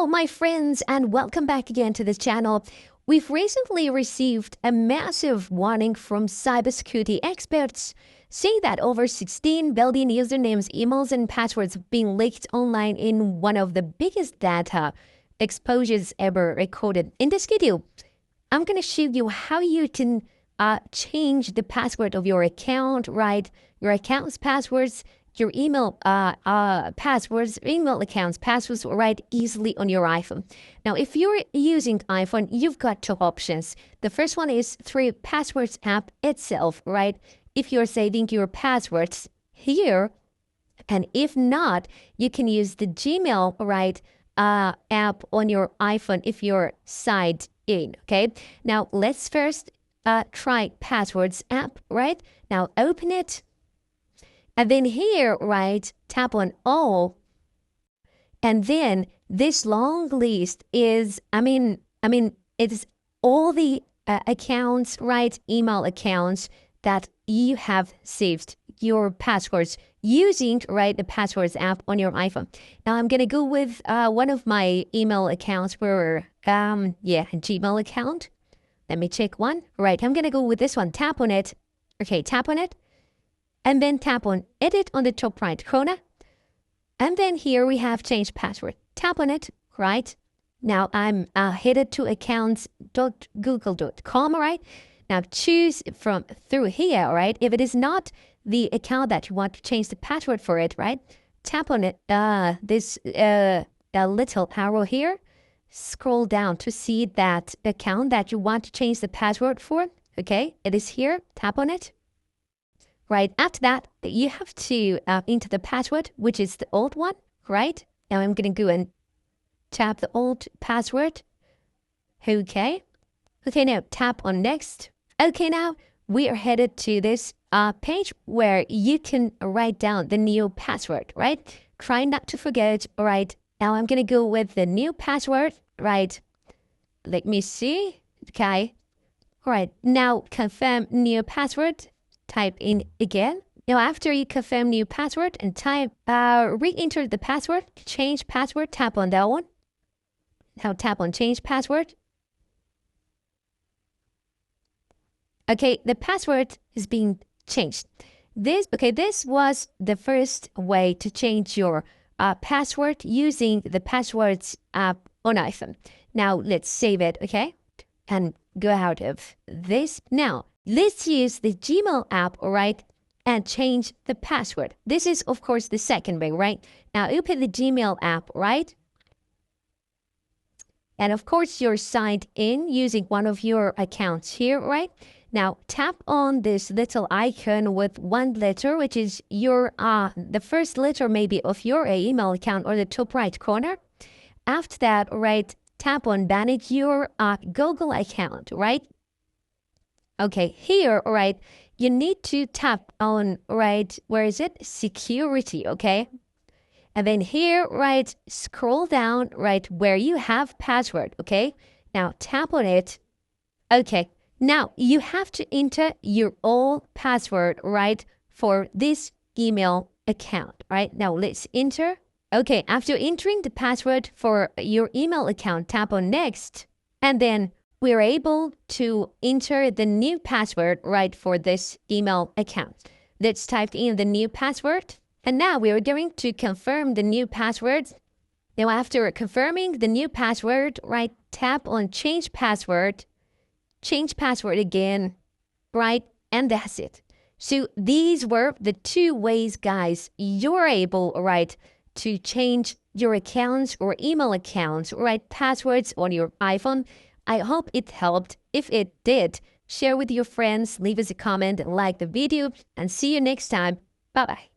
Hello, my friends, and welcome back again to this channel. We've recently received a massive warning from cybersecurity experts saying that over 16 billion usernames, emails, and passwords have been leaked online in one of the biggest data exposures ever recorded. In this video, I'm going to show you how you can change the password of your account, right? Your account's passwords, your email passwords, email accounts passwords right easily on your iPhone. Now, if you're using iPhone, you've got two options. The first one is through Passwords app itself, right? If you're saving your passwords here, and if not, you can use the Gmail, right, app on your iPhone if you're signed in, okay? Now, let's first try Passwords app, right? Now, open it. And then here, right, tap on all. And then this long list is, it's all the accounts, right, email accounts that you have saved your passwords using, right, the Passwords app on your iPhone. Now I'm going to go with one of my email accounts for, Gmail account. Let me check one. Right, I'm going to go with this one. Tap on it. Okay, tap on it. And then tap on Edit on the top right corner. And then here we have Change Password. Tap on it, right? Now I'm headed to accounts.google.com, right? Now choose from through here, right? If it is not the account that you want to change the password for it, right? Tap on it, this little arrow here. Scroll down to see that account that you want to change the password for. Okay, it is here. Tap on it. Right, after that, you have to enter the password, which is the old one, right? Now I'm going to go and tap the old password. Okay. Okay, now tap on next. Okay, now we are headed to this page where you can write down the new password, right? Try not to forget, all right? Now I'm going to go with the new password, right? Let me see. Okay. All right, now confirm new password. Type in again. Now, after you confirm new password and type, re-enter the password, change password, tap on that one. Now tap on change password. Okay, the password is being changed. This was the first way to change your password using the Passwords app on iPhone. Now let's save it, okay? And go out of this. Now, let's use the Gmail app, all right, and change the password. This is, of course, the second way, right? Now, open the Gmail app, right? And, of course, you're signed in using one of your accounts here, right? Now, tap on this little icon with one letter, which is your, the first letter maybe of your email account or the top right corner. After that, right, tap on Manage your Google account, right? Okay, here, all right, you need to tap on, right, where is it? Security, okay? And then here, right, scroll down, right, where you have password, okay? Now tap on it. Okay, now you have to enter your old password, right, for this email account, right? Now let's enter. Okay, after entering the password for your email account, tap on Next, and then we're able to enter the new password, right, for this email account. Let's type in the new password. And now we're going to confirm the new password. Now, after confirming the new password, right, tap on Change Password again, right, and that's it. So these were the two ways, guys, you're able, right, to change your accounts or email accounts, right, passwords on your iPhone. I hope it helped. If it did, share with your friends, leave us a comment, and like the video, and see you next time. Bye-bye.